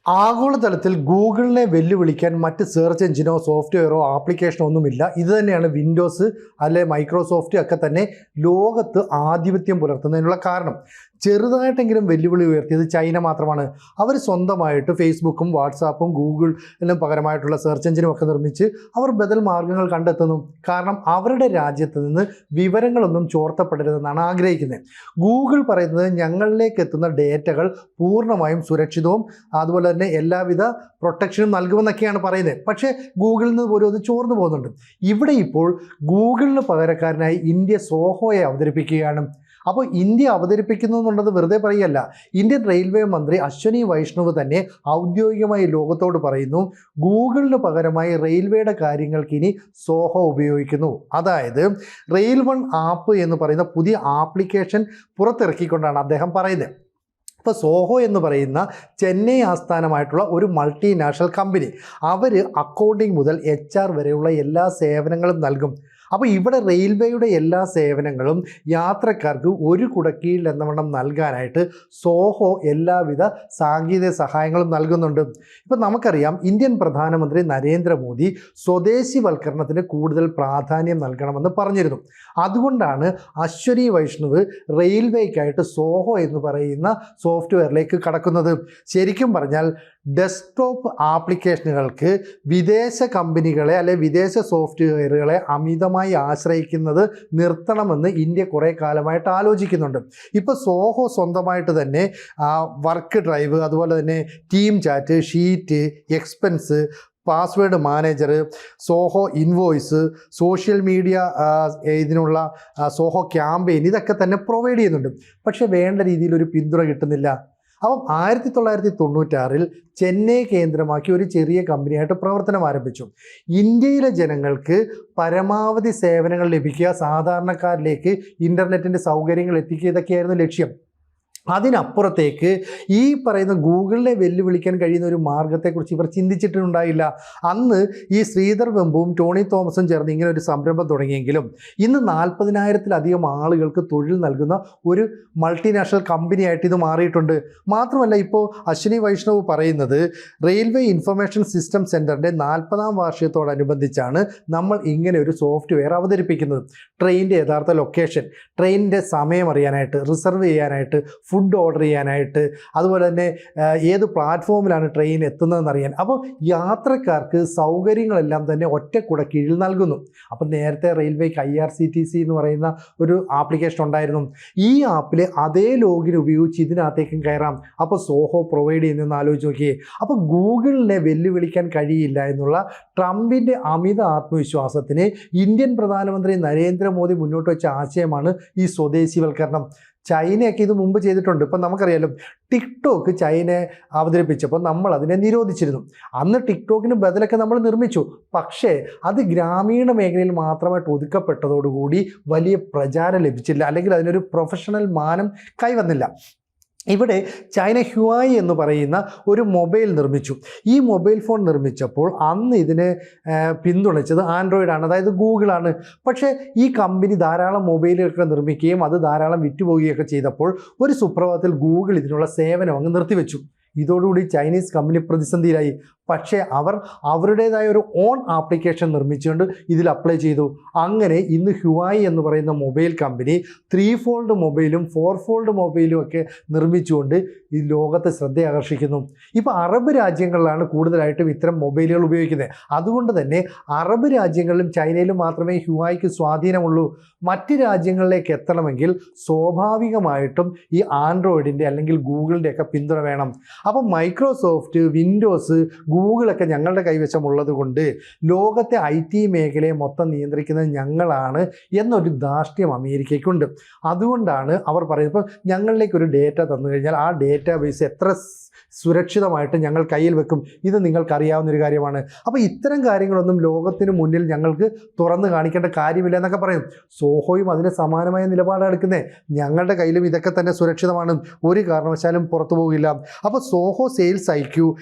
ആഗോളതലത്തിൽ ഗൂഗിളിനെ വെല്ലുവിളിക്കാൻ മറ്റ് സെർച്ച് എഞ്ചിനോ സോഫ്റ്റ്വെയറോ ആപ്ലിക്കേഷനോ ഒന്നുമില്ല. ഇത് തന്നെയാണ് വിൻഡോസ് അല്ലെ മൈക്രോസോഫ്റ്റ് ഒക്കെ തന്നെ ലോകത്ത് ആധിപത്യം പുലർത്തുന്നതിനുള്ള കാരണം. ചെറുതായിട്ടെങ്കിലും വെല്ലുവിളി ഉയർത്തിയത് ചൈന മാത്രമാണ്. അവർ സ്വന്തമായിട്ട് ഫേസ്ബുക്കും വാട്സാപ്പും ഗൂഗിളിനും പകരമായിട്ടുള്ള സെർച്ച് എഞ്ചിനും ഒക്കെ നിർമ്മിച്ച് അവർ ബദൽ മാർഗ്ഗങ്ങൾ കണ്ടെത്തുന്നു. കാരണം അവരുടെ രാജ്യത്ത് നിന്ന് വിവരങ്ങളൊന്നും ചോർത്തപ്പെടരുതെന്നാണ് ആഗ്രഹിക്കുന്നത്. ഗൂഗിൾ പറയുന്നത് ഞങ്ങളിലേക്ക് എത്തുന്ന ഡേറ്റകൾ പൂർണ്ണമായും സുരക്ഷിതവും അതുപോലെ തന്നെ എല്ലാവിധ പ്രൊട്ടക്ഷനും നൽകുമെന്നൊക്കെയാണ് പറയുന്നത്. പക്ഷേ ഗൂഗിളിൽ നിന്ന് പോലും അത് ചോർന്നു പോകുന്നുണ്ട്. ഇവിടെ ഇപ്പോൾ ഗൂഗിളിന് പകരക്കാരനായി ഇന്ത്യ സോഹോയെ അവതരിപ്പിക്കുകയാണ്. അപ്പോൾ ഇന്ത്യ അവതരിപ്പിക്കുന്നു എന്നുള്ളത് വെറുതെ പറയല്ല. ഇന്ത്യൻ റെയിൽവേ മന്ത്രി അശ്വനി വൈഷ്ണവ് തന്നെ ഔദ്യോഗികമായി ലോകത്തോട് പറയുന്നു, ഗൂഗിളിന് പകരമായി റെയിൽവേയുടെ കാര്യങ്ങൾക്ക് ഇനി സോഹോ ഉപയോഗിക്കുന്നു. അതായത് റെയിൽ വൺ ആപ്പ് എന്ന് പറയുന്ന പുതിയ ആപ്ലിക്കേഷൻ പുറത്തിറക്കിക്കൊണ്ടാണ് അദ്ദേഹം പറയുന്നത്. ഇപ്പോൾ സോഹോ എന്ന് പറയുന്ന ചെന്നൈ ആസ്ഥാനമായിട്ടുള്ള ഒരു മൾട്ടിനാഷണൽ കമ്പനി, അവർ അക്കൗണ്ടിങ് മുതൽ HR വരെയുള്ള എല്ലാ സേവനങ്ങളും നൽകും. അപ്പോൾ ഇവിടെ റെയിൽവേയുടെ എല്ലാ സേവനങ്ങളും യാത്രക്കാർക്ക് ഒരു കുടക്കീഴിൽ എന്നവണ്ണം നൽകാനായിട്ട് സോഹോ എല്ലാവിധ സാങ്കേതിക സഹായങ്ങളും നൽകുന്നുണ്ട്. ഇപ്പം നമുക്കറിയാം, ഇന്ത്യൻ പ്രധാനമന്ത്രി നരേന്ദ്രമോദി സ്വദേശിവൽക്കരണത്തിന് കൂടുതൽ പ്രാധാന്യം നൽകണമെന്ന് പറഞ്ഞിരുന്നു. അതുകൊണ്ടാണ് അശ്വനി വൈഷ്ണവ് റെയിൽവേക്കായിട്ട് സോഹോ എന്ന് പറയുന്ന സോഫ്റ്റ്വെയറിലേക്ക് കടക്കുന്നത്. ശരിക്കും പറഞ്ഞാൽ ഡെസ്ക്ടോപ്പ് ആപ്ലിക്കേഷനുകൾക്ക് വിദേശ കമ്പനികളെ അല്ലെ വിദേശ സോഫ്റ്റ്വെയറുകളെ അമിതമായി ആശ്രയിക്കുന്നത് നിർത്തണമെന്ന് ഇന്ത്യ കുറേ കാലമായിട്ട് ആലോചിക്കുന്നുണ്ട്. ഇപ്പോൾ സോഹോ സ്വന്തമായിട്ട് തന്നെ വർക്ക് ഡ്രൈവ്, അതുപോലെ തന്നെ team chat, sheet, expense, password manager, Zoho invoice, social media ഇതിനുള്ള സോഹോ ക്യാമ്പയിൻ, ഇതൊക്കെ തന്നെ പ്രൊവൈഡ് ചെയ്യുന്നുണ്ട്. പക്ഷേ വേണ്ട രീതിയിൽ ഒരു പിന്തുണ കിട്ടുന്നില്ല. അപ്പം 1996 ചെന്നൈ കേന്ദ്രമാക്കി ഒരു ചെറിയ കമ്പനിയായിട്ട് പ്രവർത്തനം ആരംഭിച്ചു. ഇന്ത്യയിലെ ജനങ്ങൾക്ക് പരമാവധി സേവനങ്ങൾ ലഭിക്കുക, സാധാരണക്കാരിലേക്ക് ഇൻ്റർനെറ്റിൻ്റെ സൗകര്യങ്ങൾ എത്തിക്കുക, ഇതൊക്കെയായിരുന്നു ലക്ഷ്യം. അതിനപ്പുറത്തേക്ക് ഈ പറയുന്ന ഗൂഗിളിനെ വെല്ലുവിളിക്കാൻ കഴിയുന്ന ഒരു മാർഗത്തെക്കുറിച്ച് ഇവർ ചിന്തിച്ചിട്ടുണ്ടായില്ല. അന്ന് ഈ ശ്രീധർ വെമ്പും ടോണി തോമസും ചേർന്ന് ഇങ്ങനെ ഒരു സംരംഭം തുടങ്ങിയെങ്കിലും ഇന്ന് 40,000-ലധികം ആളുകൾക്ക് തൊഴിൽ നൽകുന്ന ഒരു മൾട്ടിനാഷണൽ കമ്പനിയായിട്ട് ഇത് മാറിയിട്ടുണ്ട്. മാത്രമല്ല, ഇപ്പോൾ അശ്വിനി വൈഷ്ണവ് പറയുന്നത് റെയിൽവേ ഇൻഫർമേഷൻ സിസ്റ്റം സെൻറ്ററിൻ്റെ 40ാം വാർഷികത്തോടനുബന്ധിച്ചാണ് നമ്മൾ ഇങ്ങനെ ഒരു സോഫ്റ്റ്വെയർ അവതരിപ്പിക്കുന്നത്. ട്രെയിനിൻ്റെ യഥാർത്ഥ ലൊക്കേഷൻ, ട്രെയിനിൻ്റെ സമയം അറിയാനായിട്ട്, റിസർവ് ചെയ്യാനായിട്ട്, ഫുഡ് ഓർഡർ ചെയ്യാനായിട്ട്, അതുപോലെ തന്നെ ഏത് പ്ലാറ്റ്ഫോമിലാണ് ട്രെയിൻ എത്തുന്നതെന്നറിയാൻ. അപ്പോൾ യാത്രക്കാർക്ക് സൗകര്യങ്ങളെല്ലാം തന്നെ ഒറ്റ കുട കീഴിൽ നൽകുന്നു. അപ്പോൾ നേരത്തെ റെയിൽവേക്ക് IRCTC എന്ന് പറയുന്ന ഒരു ആപ്ലിക്കേഷൻ ഉണ്ടായിരുന്നു. ഈ ആപ്പിൽ അതേ ലോഗിൻ ഉപയോഗിച്ച് ഇതിനകത്തേക്കും കയറാം. അപ്പോൾ സോഹോ പ്രൊവൈഡ് ചെയ്യുന്നതെന്ന് ആലോചിച്ച് നോക്കിയേ. അപ്പോൾ ഗൂഗിളിനെ വെല്ലുവിളിക്കാൻ കഴിയില്ല എന്നുള്ള ട്രംപിൻ്റെ അമിത ആത്മവിശ്വാസത്തിന് ഇന്ത്യൻ പ്രധാനമന്ത്രി നരേന്ദ്രമോദി മുന്നോട്ട് വെച്ച ആശയമാണ് ഈ സ്വദേശിവൽക്കരണം. ചൈനയൊക്കെ ഇത് മുമ്പ് ചെയ്തിട്ടുണ്ട്. ഇപ്പം നമുക്കറിയാലോ, ടിക്ടോക്ക് ചൈനയെ അവതരിപ്പിച്ചപ്പോൾ നമ്മൾ അതിനെ നിരോധിച്ചിരുന്നു. അന്ന് ടിക്ടോക്കിന് ബദലൊക്കെ നമ്മൾ നിർമ്മിച്ചു. പക്ഷേ അത് ഗ്രാമീണ മേഖലയിൽ മാത്രമായിട്ട് ഒതുക്കപ്പെട്ടതോടുകൂടി വലിയ പ്രചാരം ലഭിച്ചില്ല, അല്ലെങ്കിൽ അതിനൊരു പ്രൊഫഷണൽ മാനം കൈവന്നില്ല. ഇവിടെ ചൈന ഹ്യുവായി എന്ന് പറയുന്ന ഒരു മൊബൈൽ നിർമ്മിച്ചു. ഈ മൊബൈൽ ഫോൺ നിർമ്മിച്ചപ്പോൾ അന്ന് ഇതിനെ പിന്തുണച്ചത് ആൻഡ്രോയിഡാണ്, അതായത് ഗൂഗിളാണ്. പക്ഷേ ഈ കമ്പനി ധാരാളം മൊബൈലുകളൊക്കെ നിർമ്മിക്കുകയും അത് ധാരാളം വിറ്റുപോവുകയൊക്കെ ചെയ്തപ്പോൾ ഒരു സുപ്രഭാതത്തിൽ ഗൂഗിൾ ഇതിനുള്ള സേവനം അങ്ങ് നിർത്തിവെച്ചു. ഇതോടുകൂടി ചൈനീസ് കമ്പനി പ്രതിസന്ധിയിലായി. പക്ഷേ അവർ അവരുടേതായ ഒരു ഓൺ ആപ്ലിക്കേഷൻ നിർമ്മിച്ചുകൊണ്ട് ഇതിൽ അപ്ലൈ ചെയ്തു. അങ്ങനെ ഇന്ന് ഹ്യുവായി എന്ന് പറയുന്ന മൊബൈൽ കമ്പനി 3 ഫോൾഡ് മൊബൈലും 4 ഫോൾഡ് മൊബൈലും ഒക്കെ നിർമ്മിച്ചുകൊണ്ട് ഈ ലോകത്തെ ശ്രദ്ധ ആകർഷിക്കുന്നു. ഇപ്പോൾ അറബ് രാജ്യങ്ങളിലാണ് കൂടുതലായിട്ടും ഇത്തരം മൊബൈലുകൾ ഉപയോഗിക്കുന്നത്. അതുകൊണ്ട് തന്നെ അറബ് രാജ്യങ്ങളിലും ചൈനയിലും മാത്രമേ ഹ്യുവായിക്ക് സ്വാധീനമുള്ളൂ. മറ്റ് രാജ്യങ്ങളിലേക്ക് എത്തണമെങ്കിൽ സ്വാഭാവികമായിട്ടും ഈ ആൻഡ്രോയിഡിൻ്റെ അല്ലെങ്കിൽ ഗൂഗിളിൻ്റെ ഒക്കെ പിന്തുണ വേണം. അപ്പോൾ മൈക്രോസോഫ്റ്റ്, വിൻഡോസ്, ഗൂഗിളൊക്കെ ഞങ്ങളുടെ കൈവശമുള്ളത് കൊണ്ട് ലോകത്തെ IT മേഖലയെ മൊത്തം നിയന്ത്രിക്കുന്നത് ഞങ്ങളാണ് എന്നൊരു ധാർഷ്ട്യം അമേരിക്കയ്ക്കുണ്ട്. അതുകൊണ്ടാണ് അവർ പറയുന്നത്, ഇപ്പോൾ ഞങ്ങളിലേക്കൊരു ഡേറ്റ തന്നു കഴിഞ്ഞാൽ ആ ഡേറ്റാബേസ് എത്ര സുരക്ഷിതമായിട്ട് ഞങ്ങൾ കയ്യിൽ വെക്കും, ഇത് നിങ്ങൾക്കറിയാവുന്നൊരു കാര്യമാണ്. അപ്പോൾ ഇത്തരം കാര്യങ്ങളൊന്നും ലോകത്തിന് മുന്നിൽ ഞങ്ങൾക്ക് തുറന്നു കാണിക്കേണ്ട കാര്യമില്ല എന്നൊക്കെ പറയും. സോഹോയും അതിന് സമാനമായ നിലപാടാണ് എടുക്കുന്നത്. ഞങ്ങളുടെ കയ്യിലും ഇതൊക്കെ തന്നെ സുരക്ഷിതമാണ്, ഒരു കാരണവശാലും പുറത്തു പോകില്ല. അപ്പോൾ സോഹോ സെയിൽസ് IQ,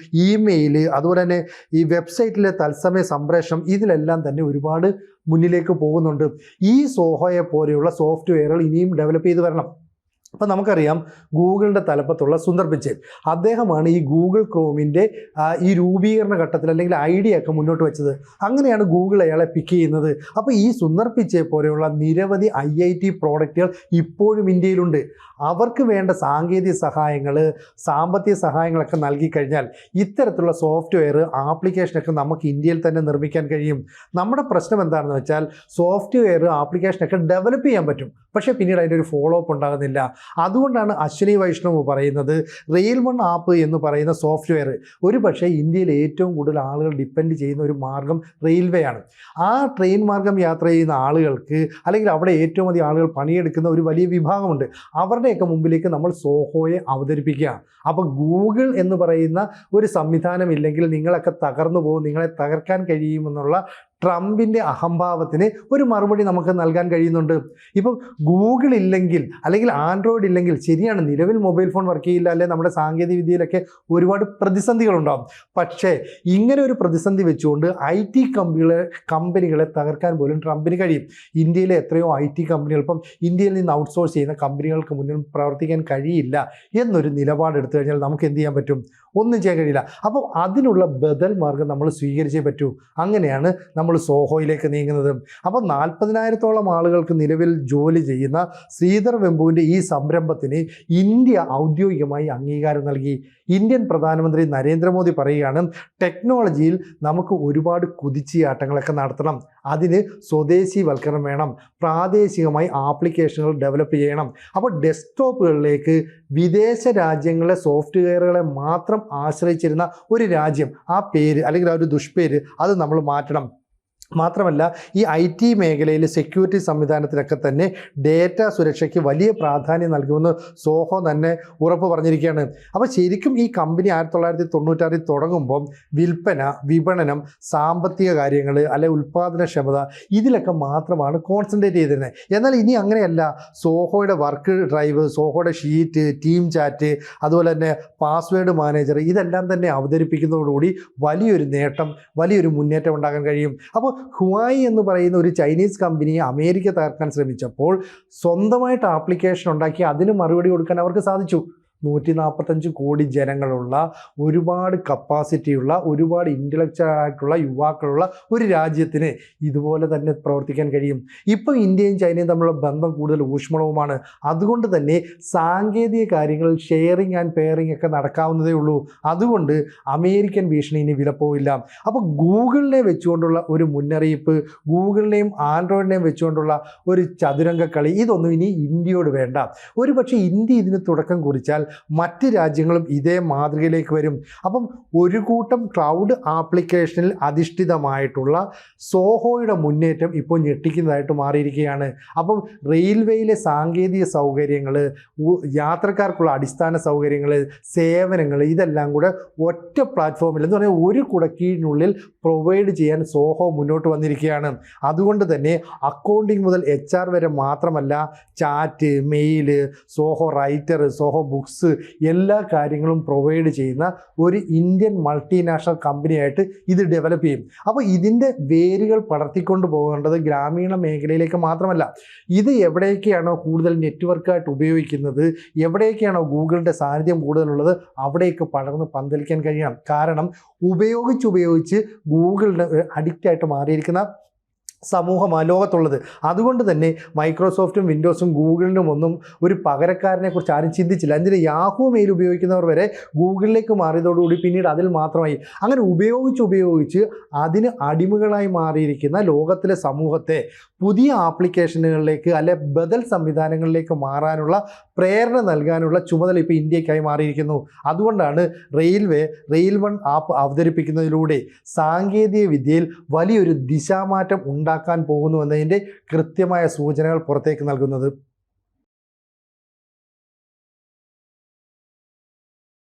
ഇമെയിൽ, അതുപോലെ തന്നെ ഈ വെബ്സൈറ്റിലെ തത്സമയ സംപ്രേഷണം, ഇതിലെല്ലാം തന്നെ ഒരുപാട് മുന്നിലേക്ക് പോകുന്നുണ്ട്. ഈ സോഹോയെ പോലെയുള്ള സോഫ്റ്റ്വെയറുകൾ ഇനിയും ഡെവലപ്പ് ചെയ്ത് വരണം. അപ്പോൾ നമുക്കറിയാം ഗൂഗിളിൻ്റെ തലപ്പത്തുള്ള സുന്ദർ പിച്ചൈ, അദ്ദേഹമാണ് ഈ ഗൂഗിൾ ക്രോമിൻ്റെ ഈ രൂപീകരണ ഘട്ടത്തിൽ അല്ലെങ്കിൽ ഐഡിയ ഒക്കെ മുന്നോട്ട് വെച്ചത്. അങ്ങനെയാണ് ഗൂഗിൾ അയാളെ പിക്ക് ചെയ്യുന്നത്. അപ്പോൾ ഈ സുന്ദർ പിച്ചൈ പോലെയുള്ള നിരവധി IIT പ്രോഡക്റ്റുകൾ ഇപ്പോഴും ഇന്ത്യയിലുണ്ട്. അവർക്ക് വേണ്ട സാങ്കേതിക സഹായങ്ങൾ, സാമ്പത്തിക സഹായങ്ങളൊക്കെ നൽകി കഴിഞ്ഞാൽ ഇത്തരത്തിലുള്ള സോഫ്റ്റ്വെയർ ആപ്ലിക്കേഷനൊക്കെ നമുക്ക് ഇന്ത്യയിൽ തന്നെ നിർമ്മിക്കാൻ കഴിയും. നമ്മുടെ പ്രശ്നം എന്താണെന്ന് വെച്ചാൽ സോഫ്റ്റ്വെയർ ആപ്ലിക്കേഷനൊക്കെ ഡെവലപ്പ് ചെയ്യാൻ പറ്റും, പക്ഷേ പിന്നീട് അതിൻ്റെ ഒരു ഫോളോ അപ്പ് ഉണ്ടാകുന്നില്ല. അതുകൊണ്ടാണ് അശ്വിനി വൈഷ്ണവ് പറയുന്നത് റെയിൽ1 ആപ്പ് എന്ന് പറയുന്ന സോഫ്റ്റ്വെയർ ഒരു പക്ഷേ ഇന്ത്യയിൽ ഏറ്റവും കൂടുതൽ ആളുകൾ ഡിപ്പെൻഡ് ചെയ്യുന്ന ഒരു മാർഗം റെയിൽവേ ആണ്. ആ ട്രെയിൻ മാർഗം യാത്ര ചെയ്യുന്ന ആളുകൾക്ക്, അല്ലെങ്കിൽ അവിടെ ഏറ്റവും അധികം ആളുകൾ പണിയെടുക്കുന്ന ഒരു വലിയ വിഭാഗമുണ്ട്, അവരുടെയൊക്കെ മുമ്പിലേക്ക് നമ്മൾ സോഹോയെ അവതരിപ്പിക്കുക. അപ്പോൾ ഗൂഗിൾ എന്ന് പറയുന്ന ഒരു സംവിധാനം ഇല്ലെങ്കിൽ നിങ്ങളൊക്കെ തകർന്നു പോകും, നിങ്ങളെ തകർക്കാൻ കഴിയുമെന്നുള്ള ട്രംപിൻ്റെ അഹംഭാവത്തിന് ഒരു മറുപടി നമുക്ക് നൽകാൻ കഴിയുന്നുണ്ട്. ഇപ്പം ഗൂഗിൾ ഇല്ലെങ്കിൽ അല്ലെങ്കിൽ ആൻഡ്രോയിഡ് ഇല്ലെങ്കിൽ, ശരിയാണ്, നിലവിൽ മൊബൈൽ ഫോൺ വർക്ക് ചെയ്യില്ല, അല്ലെ നമ്മുടെ സാങ്കേതിക വിദ്യയിലൊക്കെ ഒരുപാട് പ്രതിസന്ധികളുണ്ടാകും. പക്ഷേ ഇങ്ങനെ ഒരു പ്രതിസന്ധി വെച്ചുകൊണ്ട് IT കമ്പനികളെ തകർക്കാൻ പോലും ട്രംപിന് കഴിയും. ഇന്ത്യയിലെ എത്രയോ IT കമ്പനികൾ ഇപ്പം ഇന്ത്യയിൽ നിന്ന് ഔട്ട്സോഴ്സ് ചെയ്യുന്ന കമ്പനികൾക്ക് മുന്നിൽ പ്രവർത്തിക്കാൻ കഴിയില്ല എന്നൊരു നിലപാടെടുത്തു കഴിഞ്ഞാൽ നമുക്ക് എന്ത് ചെയ്യാൻ പറ്റും? ഒന്നും ചെയ്യാൻ കഴിയില്ല. അപ്പോൾ അതിനുള്ള ബദൽ മാർഗം നമ്മൾ സ്വീകരിച്ചേ പറ്റൂ. അങ്ങനെയാണ് നമ്മൾ സോഹോയിലേക്ക് നീങ്ങുന്നത്. അപ്പോൾ 40,000-ഓളം ആളുകൾക്ക് നിലവിൽ ജോലി ചെയ്യുന്ന ശ്രീധർ വെമ്പുവിൻ്റെ ഈ സംരംഭത്തിന് ഇന്ത്യ ഔദ്യോഗികമായി അംഗീകാരം നൽകി. ഇന്ത്യൻ പ്രധാനമന്ത്രി നരേന്ദ്രമോദി പറയുകയാണ്, ടെക്നോളജിയിൽ നമുക്ക് ഒരുപാട് കുതിച്ചുചാട്ടങ്ങളൊക്കെ നടത്തണം, അതിന് സ്വദേശീവൽക്കരണം വേണം, പ്രാദേശികമായി ആപ്ലിക്കേഷനുകൾ ഡെവലപ്പ് ചെയ്യണം. അപ്പോൾ ഡെസ്ക്ടോപ്പുകളിലേക്ക് വിദേശ രാജ്യങ്ങളിലെ സോഫ്റ്റ്വെയറുകളെ മാത്രം ആശ്രയിച്ചിരുന്ന ഒരു രാജ്യം, ആ പേര് അല്ലെങ്കിൽ ആ ഒരു ദുഷ്പേര് അത് നമ്മൾ മാറ്റണം. മാത്രമല്ല ഈ IT മേഖലയിൽ സെക്യൂരിറ്റി സംവിധാനത്തിലൊക്കെ തന്നെ ഡേറ്റ സുരക്ഷയ്ക്ക് വലിയ പ്രാധാന്യം നൽകുമെന്ന് സോഹോ തന്നെ ഉറപ്പ് പറഞ്ഞിരിക്കുകയാണ്. അപ്പോൾ ശരിക്കും ഈ കമ്പനി 1996 തുടങ്ങുമ്പം വിൽപ്പന, വിപണനം, സാമ്പത്തിക കാര്യങ്ങൾ, അല്ലെ ഉൽപ്പാദനക്ഷമത, ഇതിലൊക്കെ മാത്രമാണ് കോൺസെൻട്രേറ്റ് ചെയ്തിരുന്നത്. എന്നാൽ ഇനി അങ്ങനെയല്ല. സോഹോയുടെ വർക്ക് ഡ്രൈവ്, സോഹോയുടെ ഷീറ്റ്, ടീം ചാറ്റ്, അതുപോലെ തന്നെ പാസ്വേഡ് മാനേജർ, ഇതെല്ലാം തന്നെ അവതരിപ്പിക്കുന്നതോടുകൂടി വലിയൊരു നേട്ടം, വലിയൊരു മുന്നേറ്റം ഉണ്ടാകാൻ കഴിയും. അപ്പോൾ ഹുവായി എന്ന് പറയുന്ന ഒരു ചൈനീസ് കമ്പനിയെ അമേരിക്ക തകർക്കാൻ ശ്രമിച്ചപ്പോൾ സ്വന്തമായിട്ട് ആപ്ലിക്കേഷൻ ഉണ്ടാക്കി അതിന് മറുപടി കൊടുക്കാൻ അവർക്ക് സാധിച്ചു. 145 കോടി ജനങ്ങളുള്ള, ഒരുപാട് കപ്പാസിറ്റിയുള്ള, ഒരുപാട് ഇൻ്റലക്ച്വൽ ആയിട്ടുള്ള യുവാക്കളുള്ള ഒരു രാജ്യത്തിന് ഇതുപോലെ തന്നെ പ്രവർത്തിക്കാൻ കഴിയും. ഇപ്പോൾ ഇന്ത്യയും ചൈനയും തമ്മിലുള്ള ബന്ധം കൂടുതൽ ഊഷ്മളവുമാണ്. അതുകൊണ്ട് തന്നെ സാങ്കേതിക കാര്യങ്ങളിൽ ഷെയറിങ് ആൻഡ് പെയറിങ് ഒക്കെ നടക്കാവുന്നതേ ഉള്ളൂ. അതുകൊണ്ട് അമേരിക്കൻ ഭീഷണി ഇനി വിലപ്പോവില്ല. അപ്പോൾ ഗൂഗിളിനെ വെച്ചുകൊണ്ടുള്ള ഒരു മുന്നറിയിപ്പ്, ഗൂഗിളിനെയും ആൻഡ്രോയിഡിനെയും വെച്ചുകൊണ്ടുള്ള ഒരു ചതുരംഗ കളി, ഇതൊന്നും ഇനി ഇന്ത്യയോട് വേണ്ട. ഒരു പക്ഷേ ഇന്ത്യ ഇതിന് തുടക്കം കുറിച്ചാൽ മറ്റ് രാജ്യങ്ങളും ഇതേ മാതൃകയിലേക്ക് വരും. അപ്പം ഒരു കൂട്ടം ക്ലൗഡ് ആപ്ലിക്കേഷനിൽ അധിഷ്ഠിതമായിട്ടുള്ള സോഹോയുടെ മുന്നേറ്റം ഇപ്പോൾ ഞെട്ടിക്കുന്നതായിട്ട് മാറിയിരിക്കുകയാണ്. അപ്പം റെയിൽവേയിലെ സാങ്കേതിക സൗകര്യങ്ങൾ, യാത്രക്കാർക്കുള്ള അടിസ്ഥാന സൗകര്യങ്ങൾ, സേവനങ്ങൾ, ഇതെല്ലാം കൂടെ ഒറ്റ പ്ലാറ്റ്ഫോമിൽ എന്ന് പറഞ്ഞാൽ ഒരു കുടക്കീഴിനുള്ളിൽ പ്രൊവൈഡ് ചെയ്യാൻ സോഹോ മുന്നോട്ട് വന്നിരിക്കുകയാണ്. അതുകൊണ്ട് തന്നെ അക്കൗണ്ടിങ് മുതൽ HR വരെ മാത്രമല്ല, chat, mail, Zoho writer, Zoho books, എല്ലാ കാര്യങ്ങളും പ്രൊവൈഡ് ചെയ്യുന്ന ഒരു ഇന്ത്യൻ മൾട്ടിനാഷണൽ കമ്പനിയായിട്ട് ഇത് ഡെവലപ്പ് ചെയ്യും. അപ്പോൾ ഇതിൻ്റെ വേരുകൾ പടർത്തിക്കൊണ്ട് പോകേണ്ടത് ഗ്രാമീണ മേഖലയിലേക്ക് മാത്രമല്ല, ഇത് എവിടെയൊക്കെയാണോ കൂടുതൽ നെറ്റ്വർക്കായിട്ട് ഉപയോഗിക്കുന്നത്, എവിടെയൊക്കെയാണോ ഗൂഗിളിൻ്റെ സാന്നിധ്യം കൂടുതലുള്ളത്, അവിടേക്ക് പടർന്ന് പന്തലിക്കാൻ കഴിയണം. കാരണം ഉപയോഗിച്ച് ഗൂഗിളിന് അഡിക്റ്റായിട്ട് മാറിയിരിക്കുന്ന സമൂഹമാണ് ലോകത്തുള്ളത്. അതുകൊണ്ട് തന്നെ മൈക്രോസോഫ്റ്റും വിൻഡോസും ഗൂഗിളിനും ഒന്നും ഒരു പകരക്കാരനെ കുറിച്ച് ആരും ചിന്തിച്ചില്ല. എന്തിന് യാഹൂ മെയിൽ ഉപയോഗിക്കുന്നവർ വരെ ഗൂഗിളിലേക്ക് മാറിയതോടുകൂടി പിന്നീട് അതിൽ മാത്രമായി. അങ്ങനെ ഉപയോഗിച്ച് അതിന് അടിമകളായി മാറിയിരിക്കുന്ന ലോകത്തിലെ സമൂഹത്തെ പുതിയ ആപ്ലിക്കേഷനുകളിലേക്ക്, അല്ലെ ബദൽ സംവിധാനങ്ങളിലേക്ക് മാറാനുള്ള പ്രേരണ നൽകാനുള്ള ചുമതല ഇപ്പോൾ ഇന്ത്യക്കായി മാറിയിരിക്കുന്നു. അതുകൊണ്ടാണ് റെയിൽ1 ആപ്പ് അവതരിപ്പിക്കുന്നതിലൂടെ സാങ്കേതിക വിദ്യയിൽ വലിയൊരു ദിശാമാറ്റം ഉണ്ടാക്കാൻ പോകുന്നു എന്നതിൻ്റെ കൃത്യമായ സൂചനകൾ പുറത്തേക്ക് നൽകുന്നത്.